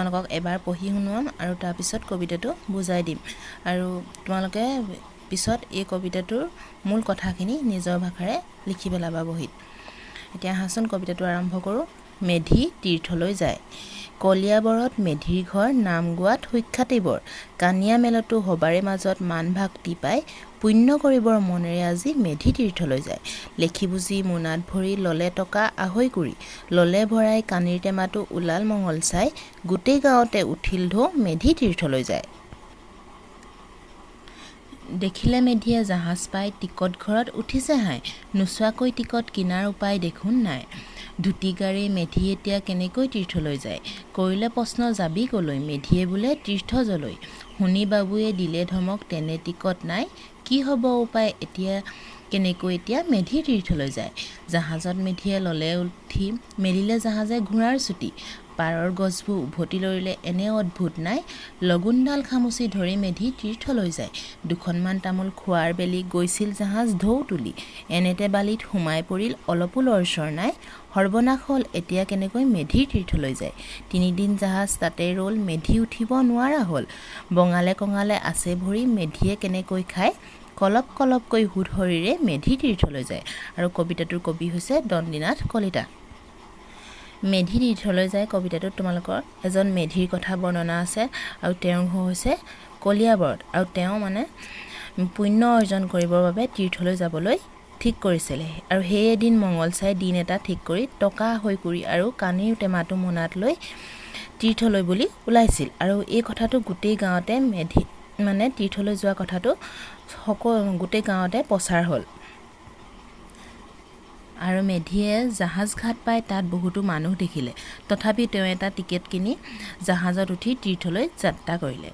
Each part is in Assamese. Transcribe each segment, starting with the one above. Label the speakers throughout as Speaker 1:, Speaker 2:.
Speaker 1: তোমালোকক এবাৰ পঢ়ি শুনোৱাম আৰু তাৰ পিছত কবিতাটো বুজাই দিম আৰু তোমালোকে পিছত এই কবিতাটোৰ মূল কথাখিনি নিজৰ ভাষাৰে লিখি পেলাবা বহিত। এতিয়া আহাচোন কবিতাটো আৰম্ভ কৰোঁ। মেধি তীৰ্থলৈ যায়। কলিয়াবৰত মেধিৰ ঘৰ, নাম গোৱাত সুখ্যাতিবৰ। কানিয়া মেলতো সবাৰে মাজত মান ভাক্তি পাই, পুণ্য কৰিবৰ মনেৰে আজি মেধি তীৰ্থলৈ যায়। লেখি বুজি মোনাত ভৰি, ললে টকা আহৈ কৰি। ললে ভৰাই কানিৰ টেমাটো ওলাল মঙল চাই, গোটেই গাঁৱতে উঠিল ঢৌ, মেধি তীৰ্থলৈ যায়। দেখিলে মেধিয়ে জাহাজ পাই, টিকট ঘৰত উঠিছে হাই। নোচোৱাকৈ টিকট কিনাৰ উপায় দেখোন নাই। ধুতি গাড়ী মেধি এতিয়া কেনেকৈ তীৰ্থলৈ যায়। কৰিলে প্ৰশ্ন যাবি কলৈ, মেধিয়ে বোলে তীৰ্থজলৈ। শুনি বাবুৱে দিলে ধমক, তেনে টিকট নাই। কি হ'ব উপায় এতিয়া, কেনেকৈ এতিয়া মেধি তীৰ্থলৈ যায়। জাহাজত মেধিয়ে ললে উঠি, মেলিলে জাহাজে ঘোঁৰাৰ চুটি। পাৰৰ গছবোৰ উভতি লৰিলে, এনে অদ্ভুত নাই। লগুণডাল খামুচি ধৰি মেধি তীৰ্থলৈ যায়। দুখনমান তামোল খোৱাৰ বেলি, গৈছিল জাহাজ ঢৌ তুলি। এনেতে বালিত সোমাই পৰিল, অলপো লৰচৰ নাই। সৰ্বনাশ হ'ল এতিয়া কেনেকৈ মেধিৰ তীৰ্থলৈ যায়। 3 দিন জাহাজ তাতে ৰ'ল, মেধি উঠিব নোৱাৰা হ'ল। বঙালে কঙালে আছে ভৰি, মেধিয়ে কেনেকৈ খায়। কলপ কলপকৈ সুদ শৰীৰে মেধি তীৰ্থলৈ যায়। আৰু কবিতাটোৰ কবি হৈছে দণ্ডিনাথ কলিতা। মেধি তীৰ্থলৈ যায় কবিতাটোত তোমালোকৰ এজন মেধিৰ কথা বৰ্ণনা আছে আৰু তেওঁৰ ঘৰ হৈছে কলিয়াবৰত আৰু তেওঁ মানে পুণ্য অৰ্জন কৰিবৰ বাবে তীৰ্থলৈ যাবলৈ ঠিক কৰিছিলে আৰু সেই এদিন মঙল চাই দিন এটা ঠিক কৰি টকা হৈ কৰি আৰু কানিৰ টেমাটো মোনাত লৈ তীৰ্থলৈ বুলি ওলাইছিল। আৰু এই কথাটো গোটেই গাঁৱতে মেধি মানে তীৰ্থলৈ যোৱা কথাটো গোটেই গাঁৱতে প্ৰচাৰ হ'ল। আৰু মেধিয়ে জাহাজ ঘাট পাই তাত বহুতো মানুহ দেখিলে, তথাপি তেওঁ এটা টিকেট কিনি জাহাজত উঠি তীৰ্থলৈ যাত্ৰা কৰিলে।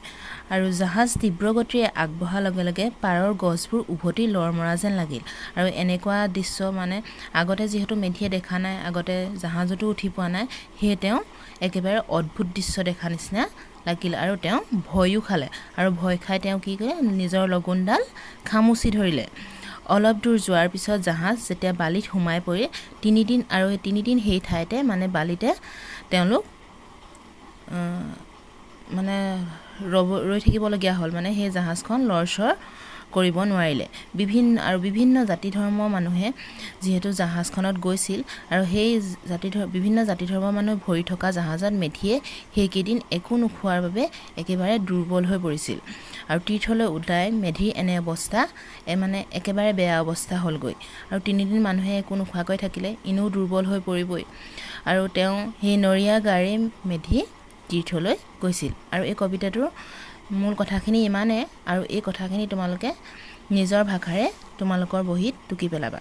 Speaker 1: আৰু জাহাজ তীব্ৰ গতিৰে আগবঢ়াৰ লগে লগে পাৰৰ গছবোৰ উভতি লৰ মৰা যেন লাগিল। আৰু এনেকুৱা দৃশ্য মানে আগতে যিহেতু মেধিয়ে দেখা নাই, আগতে জাহাজতো উঠি পোৱা নাই, সেয়ে তেওঁ একেবাৰে অদ্ভুত দৃশ্য দেখা নিচিনা লাগিল আৰু তেওঁ ভয়ো খালে। আৰু ভয় খাই তেওঁ কি কৰে, নিজৰ লগুণডাল খামুচি ধৰিলে। অলপ দূৰ যোৱাৰ পিছত জাহাজ যেতিয়া বালিত সোমাই পৰি 3 দিন আৰু 3 দিন সেই ঠাইতে মানে বালিতে তেওঁলোক মানে ৰৈ থাকিবলগীয়া হ'ল। মানে সেই জাহাজখন লৰচৰ কৰিব নোৱাৰিলে। বিভিন্ন জাতি ধৰ্মৰ মানুহে যিহেতু জাহাজখনত গৈছিল আৰু সেই বিভিন্ন জাতি ধৰ্মৰ মানুহ ভৰি থকা জাহাজত মেধিয়ে সেইকেইদিন একো নোখোৱাৰ বাবে একেবাৰে দুৰ্বল হৈ পৰিছিল। আৰু তীৰ্থলৈ ওলাই মেধিৰ এনে অৱস্থা মানে একেবাৰে বেয়া অৱস্থা হ'লগৈ। আৰু 3 দিন মানুহে একো নোখোৱাকৈ থাকিলে, ইনেও দুৰ্বল হৈ পৰিবই। আৰু তেওঁ সেই নৰীয়া গাৰে মেধি তীৰ্থলৈ গৈছিল। আৰু এই কবিতাটোৰ মূল কথাখিনি ইমানে আৰু এই কথাখিনি তোমালোকে নিজৰ ভাষাৰে তোমালোকৰ বহীত টুকি পেলাবা।